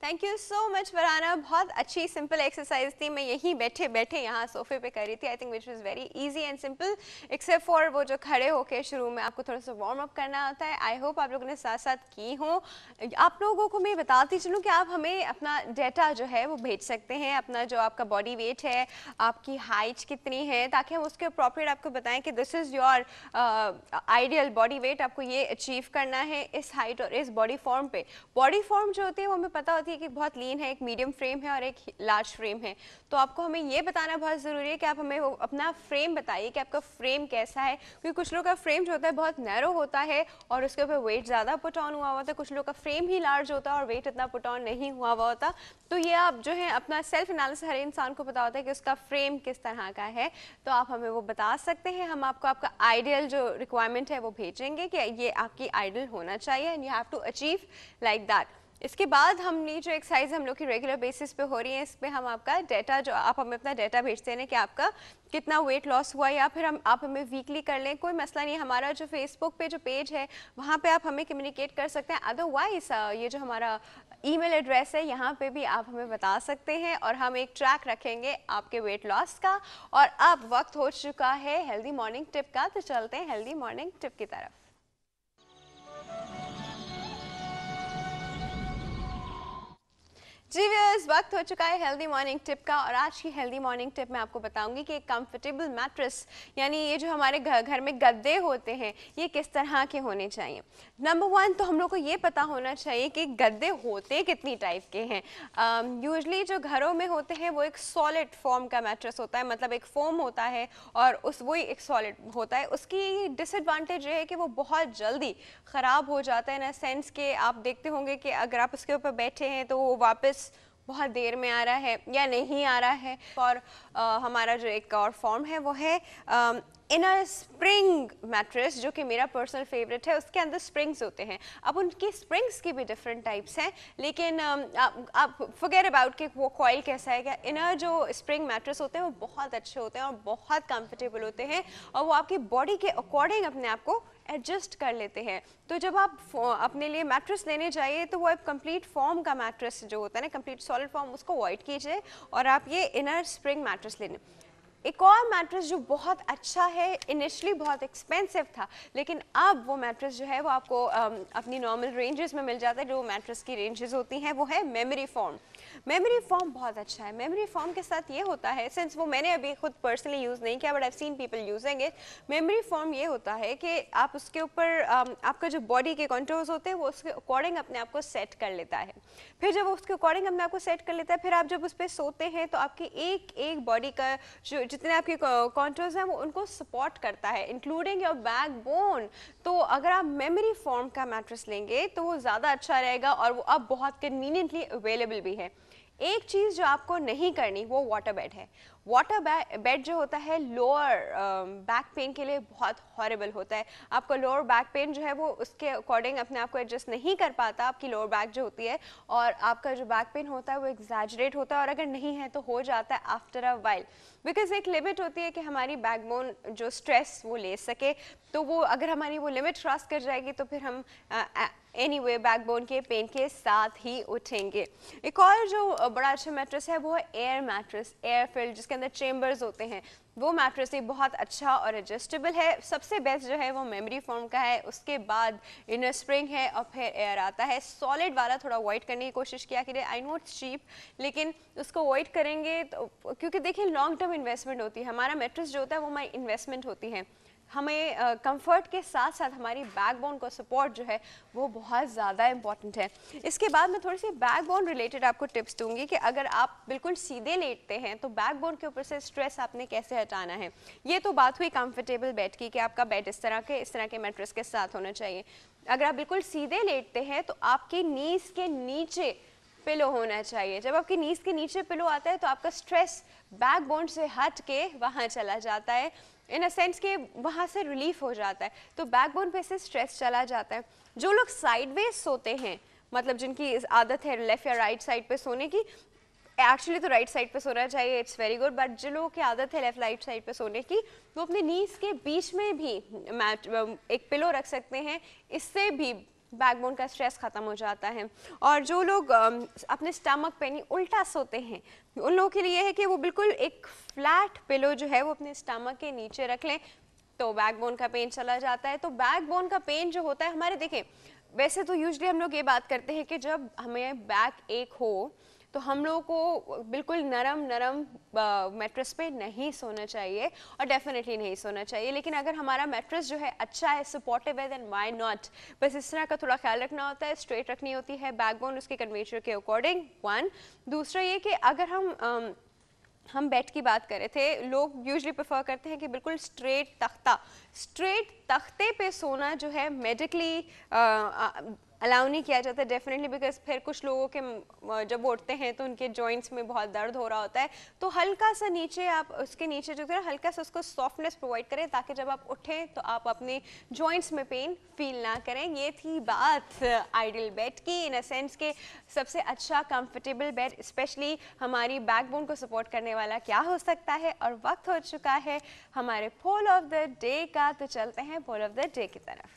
Thank you so much Farhana, बहुत अच्छी simple exercise थी। मैं यहीं बैठे बैठे यहाँ सोफे पे कर रही थी। I think which was very easy and simple, except for वो जो खड़े होके शुरू में आपको थोड़ा सा वार्म अप करना होता है। आई होप आप लोगों ने साथ साथ की हो। आप लोगों को मैं बताती चलूँ कि आप हमें अपना डेटा जो है वो भेज सकते हैं, अपना जो आपका बॉडी वेट है, आपकी हाइट कितनी है, ताकि हम उसके अप्रोप्रिएट आपको बताएं कि this is your ideal body weight, आपको ये अचीव करना है इस हाइट और इस बॉडी फॉर्म पे। बॉडी फॉर्म जो होती है वो हमें पता होती है कि बहुत लीन है, एक मीडियम फ्रेम है और एक लार्ज फ्रेम है। तो आपको हमें ये बताना बहुत ज़रूरी है कि आप हमें अपना फ्रेम बताइए कि आपका फ्रेम कैसा है, क्योंकि कुछ लोग का फ्रेम जो होता है बहुत नैरो होता है और उसके ऊपर वेट ज़्यादा पुट ऑन हुआ होता है, कुछ लोग का फ्रेम ही लार्ज होता है और वेट इतना पुट ऑन नहीं हुआ होता। तो ये आप जो है अपना सेल्फ एनालिसिस, हर इंसान को पता होता है कि उसका फ्रेम किस तरह का है, तो आप हमें वो बता सकते हैं। हम आपको आपका आइडियल जो रिक्वायरमेंट है वो भेजेंगे कि ये आपकी आइडियल होना चाहिए and you have to achieve like that. इसके बाद हमने जो एक्सरसाइज हम लोग की रेगुलर बेसिस पे हो रही है, इस पे हम आपका डेटा, जो आप हमें अपना डेटा भेजते हैं कि आपका कितना वेट लॉस हुआ, या फिर आप हमें वीकली कर लें, कोई मसला नहीं। हमारा जो फेसबुक पे जो पेज है वहाँ पे आप हमें कम्युनिकेट कर सकते हैं। अदरवाइज ये जो हमारा ईमेल एड्रेस है यहाँ पे भी आप हमें बता सकते हैं और हम एक ट्रैक रखेंगे आपके वेट लॉस का। और अब वक्त हो चुका है हेल्दी मॉर्निंग टिप का, तो चलते हैं हेल्दी मॉर्निंग टिप की तरफ। जी व्यूअर्स, वक्त हो चुका है हेल्दी मॉर्निंग टिप का और आज की हेल्दी मॉर्निंग टिप मैं आपको बताऊंगी कि एक कंफर्टेबल मैट्रेस, यानी ये जो हमारे घर में गद्दे होते हैं, ये किस तरह के होने चाहिए। नंबर वन तो हम लोग को ये पता होना चाहिए कि गद्दे होते कितनी टाइप के हैं। यूजुअली जो घरों में होते हैं वो एक सॉलिड फॉर्म का मैट्रेस होता है, मतलब एक फोम होता है और उस वही एक सॉलिड होता है। उसकी डिसएडवांटेज ये है कि वो बहुत जल्दी ख़राब हो जाता है, इन सेंस के आप देखते होंगे कि अगर आप उसके ऊपर बैठे हैं तो वो वापस बहुत देर में आ रहा है या नहीं आ रहा है। और हमारा जो एक और फॉर्म है वो है इनर स्प्रिंग मैट्रेस, जो कि मेरा पर्सनल फेवरेट है। उसके अंदर स्प्रिंग्स होते हैं। अब उनकी स्प्रिंग्स की भी डिफरेंट टाइप्स हैं, लेकिन आप फॉरगेट अबाउट कि वो कॉइल कैसा है। क्या इनर जो स्प्रिंग मैट्रेस होते हैं वो बहुत अच्छे होते हैं और बहुत कंफर्टेबल होते हैं और वो आपकी बॉडी के अकॉर्डिंग अपने आप को एडजस्ट कर लेते हैं। तो जब आप अपने लिए मैट्रेस लेने जाइए तो वो एक कंप्लीट फॉर्म का मैट्रेस जो होता है ना, कंप्लीट सॉलिड फॉर्म, उसको अवॉइड कीजिए और आप ये इनर स्प्रिंग मैट्रेस लेने। एक और मैट्रेस जो बहुत अच्छा है, इनिशियली बहुत एक्सपेंसिव था, लेकिन अब वो मैट्रेस जो है वो आपको अपनी नॉर्मल रेंजेस में मिल जाता है। जो मैट्रेस की रेंजेस होती हैं वो है मेमोरी फॉर्म। मेमोरी फॉर्म बहुत अच्छा है। मेमोरी फॉर्म के साथ ये होता है, सिंस वो मैंने अभी खुद पर्सनली यूज़ नहीं किया but I seen people using it. Memory form ये होता है कि आप उसके ऊपर आपका जो बॉडी के कंटूर्स होते हैं वो उसके अकॉर्डिंग अपने आप को सेट कर लेता है। फिर जब उसके अकॉर्डिंग अपने आप को सेट कर लेता है, फिर आप जब उस पर सोते हैं तो आपकी एक एक बॉडी का जो जितने आपके कंटूर्स हैं वो उनको सपोर्ट करता है, इंक्लूडिंग योर बैकबोन। तो अगर आप मेमोरी फॉर्म का मैट्रेस लेंगे तो वो ज़्यादा अच्छा रहेगा और वो अब बहुत कन्वीनियंटली अवेलेबल भी है। एक चीज़ जो आपको नहीं करनी वो वाटर बेड है। वाटर बेड जो होता है लोअर बैक पेन के लिए बहुत हॉरिबल होता है। आपका लोअर बैक पेन जो है वो उसके अकॉर्डिंग अपने आप को एडजस्ट नहीं कर पाता, आपकी लोअर बैक जो होती है, और आपका जो बैक पेन होता है वो एग्जैजरेट होता है और अगर नहीं है तो हो जाता है आफ्टर अ वाइल, बिकॉज एक लिमिट होती है कि हमारी बैकबोन जो स्ट्रेस वो ले सके। तो वो अगर हमारी वो लिमिट क्रॉस कर जाएगी तो फिर हम एनीवे बैकबोन के पेन के साथ ही उठेंगे। एक और जो बड़ा अच्छा मैट्रेस है वो है एयर मैट्रेस, एयर फिल्ड, जिसके अंदर चेम्बर्स होते हैं। वो मैट्रेस भी बहुत अच्छा और एडजस्टेबल है। सबसे बेस्ट जो है वो मेमोरी फॉर्म का है, उसके बाद इनर स्प्रिंग है और फिर एयर आता है। सॉलिड वाला थोड़ा अवॉइड करने की कोशिश किया कि आई नो इट्स चीप, लेकिन उसको अवॉइड करेंगे तो, क्योंकि देखिए लॉन्ग टर्म इन्वेस्टमेंट होती है। हमारा मैट्रेस जो होता है वो हमारी इन्वेस्टमेंट होती है। हमें कंफर्ट के साथ साथ हमारी बैकबोन को सपोर्ट जो है वो बहुत ज़्यादा इंपॉर्टेंट है। इसके बाद मैं थोड़ी सी बैकबोन रिलेटेड आपको टिप्स दूंगी कि अगर आप बिल्कुल सीधे लेटते हैं तो बैकबोन के ऊपर से स्ट्रेस आपने कैसे हटाना है। ये तो बात हुई कंफर्टेबल बेड की कि आपका बेड इस तरह के मैट्रेस के साथ होना चाहिए। अगर आप बिल्कुल सीधे लेटते हैं तो आपकी नीज के नीचे पिलो होना चाहिए। जब आपकी नीज के नीचे पिलो आता है तो आपका स्ट्रेस बैकबोन से हट के वहाँ चला जाता है, इन अ सेंस के वहाँ से रिलीफ हो जाता है, तो बैकबोन पे से स्ट्रेस चला जाता है। जो लोग साइडवेज सोते हैं, मतलब जिनकी आदत है लेफ्ट या राइट साइड पे सोने की, एक्चुअली तो राइट साइड पे सोना चाहिए, इट्स वेरी गुड, बट जो लोगों की आदत है लेफ्ट राइट साइड पे सोने की, वो अपने नीज के बीच में भी एक पिलो रख सकते हैं। इससे भी बैकबोन का स्ट्रेस ख़त्म हो जाता है। और जो लोग अपने स्टमक पे नहीं उल्टा सोते हैं, उन लोगों के लिए है कि वो बिल्कुल एक फ्लैट पिलो जो है वो अपने स्टमक के नीचे रख लें, तो बैकबोन का पेन चला जाता है। तो बैकबोन का पेन जो होता है हमारे, देखें वैसे तो यूजुअली हम लोग ये बात करते हैं कि जब हमें बैक एक हो तो हम लोगों को बिल्कुल नरम नरम मैट्रेस पे नहीं सोना चाहिए और डेफिनेटली नहीं सोना चाहिए। लेकिन अगर हमारा मैट्रेस जो है अच्छा है, सपोर्टिव है, देन व्हाई नॉट। बस इस तरह का थोड़ा ख्याल रखना होता है, स्ट्रेट रखनी होती है बैकबोन उसके कन्वेंशन के अकॉर्डिंग, वन। दूसरा ये कि अगर हम बेड की बात कर रहे थे, लोग यूजुअली प्रेफर करते हैं कि बिल्कुल स्ट्रेट तख्ते पे सोना जो है मेडिकली अलाउ नहीं किया जाता डेफिनेटली, बिकॉज फिर कुछ लोगों के जब उठते हैं तो उनके जॉइंट्स में बहुत दर्द हो रहा होता है। तो हल्का सा नीचे, आप उसके नीचे जो है हल्का सा उसको सॉफ्टनेस प्रोवाइड करें ताकि जब आप उठें तो आप अपने जॉइंट्स में पेन फील ना करें। ये थी बात आइडियल बेड की, इन अ सेंस के सबसे अच्छा कंफर्टेबल बेड स्पेशली हमारी बैकबोन को सपोर्ट करने वाला क्या हो सकता है। और वक्त हो चुका है हमारे पोल ऑफ द डे का, तो चलते हैं पोल ऑफ द डे की तरफ।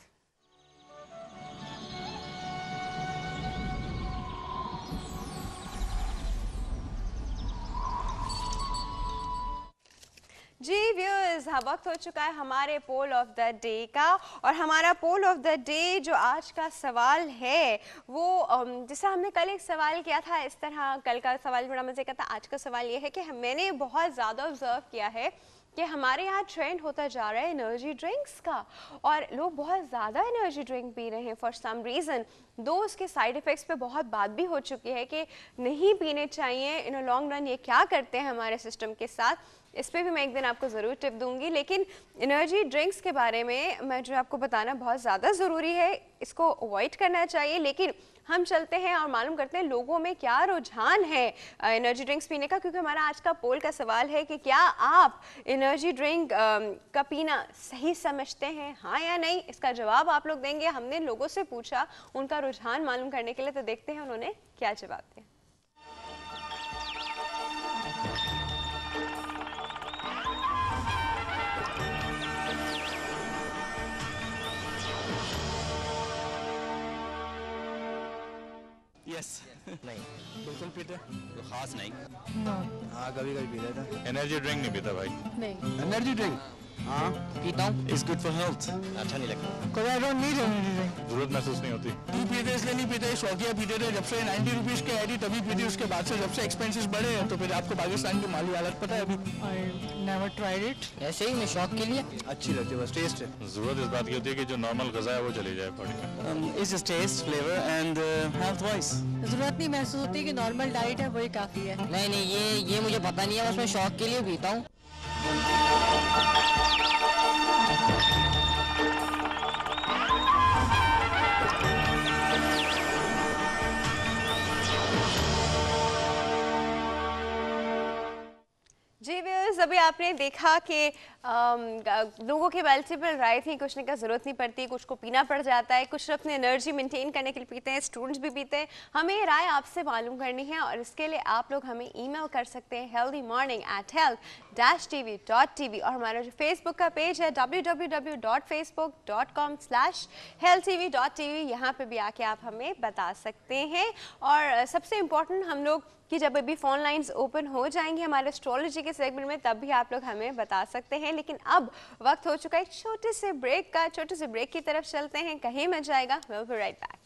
जी व्यूअर्स, वक्त हो चुका है हमारे पोल ऑफ द डे का। और हमारा पोल ऑफ द डे जो आज का सवाल है वो जैसा हमने कल एक सवाल किया था, इस तरह कल का सवाल बड़ा मजे का था। आज का सवाल ये है कि मैंने बहुत ज़्यादा ऑब्जर्व किया है कि हमारे यहाँ ट्रेंड होता जा रहा है एनर्जी ड्रिंक्स का, और लोग बहुत ज़्यादा एनर्जी ड्रिंक पी रहे हैं फॉर सम रीज़न। दो उसके साइड इफ़ेक्ट्स पे बहुत बात भी हो चुकी है कि नहीं पीने चाहिए इन अ लॉन्ग रन, ये क्या करते हैं हमारे सिस्टम के साथ, इस पर भी मैं एक दिन आपको ज़रूर टिप दूंगी। लेकिन एनर्जी ड्रिंक्स के बारे में मैं जो आपको बताना बहुत ज़्यादा ज़रूरी है, इसको अवॉइड करना चाहिए। लेकिन हम चलते हैं और मालूम करते हैं लोगों में क्या रुझान है एनर्जी ड्रिंक्स पीने का, क्योंकि हमारा आज का पोल का सवाल है कि क्या आप एनर्जी ड्रिंक का पीना सही समझते हैं, हाँ या नहीं। इसका जवाब आप लोग देंगे। हमने लोगों से पूछा उनका रुझान मालूम करने के लिए, तो देखते हैं उन्होंने क्या जवाब दिया। यस नहीं, बिल्कुल पीते, तो खास नहीं। हाँ कभी कभी पी लेता। एनर्जी ड्रिंक नहीं पीता भाई। नहीं, एनर्जी ड्रिंक हाँ पीता हूँ, इट्स गुड फॉर हेल्थ। अच्छा नहीं लगता। कोई I don't need energy drink. जरूरत महसूस नहीं होती। तू पीते इसलिए नहीं पीते, शौकिया पीते थे जब से 90 रुपीज़ के आई तभी पीती। उसके बाद से जब से एक्सपेंसेस बढ़े हैं तो फिर आपको पाकिस्तान की माली हालत पता है अभी। I never tried it. ऐसे ही मैं शौक के लिए। अच्छी लगती है, बस टेस्ट है। जरूरत इस बात की होती है कि जो नॉर्मल गज़ा है वो चली जाए बॉडी में। It's just taste, flavour and health wise. जरूरत नहीं महसूस होती कि नॉर्मल डाइट है वही काफ़ी है। नहीं नहीं, ये मुझे पता नहीं है, बस मैं शौक के लिए पीता हूँ। जी व्यूअर्स, अभी आपने देखा कि लोगों के मल्टीपल राय थी, कुछ ने का ज़रूरत नहीं पड़ती, कुछ को पीना पड़ जाता है, कुछ अपने एनर्जी मेंटेन करने के लिए पीते हैं, स्टूडेंट्स भी पीते हैं। हमें ये राय आपसे मालूम करनी है और इसके लिए आप लोग हमें ईमेल कर सकते हैं healthymorning@health-tv, और हमारा जो फेसबुक का पेज है www.facebook.com/healthtv.tv, यहाँ पे भी आके आप हमें बता सकते हैं। और सबसे इम्पोर्टेंट, हम लोग कि जब अभी फ़ोन लाइंस ओपन हो जाएंगे हमारे एस्ट्रोलॉजी के सेगमेंट में, तब भी आप लोग हमें बता सकते हैं। लेकिन अब वक्त हो चुका है एक छोटे से ब्रेक का। छोटे से ब्रेक की तरफ चलते हैं, कहीं मत जाएगा, we'll be right back।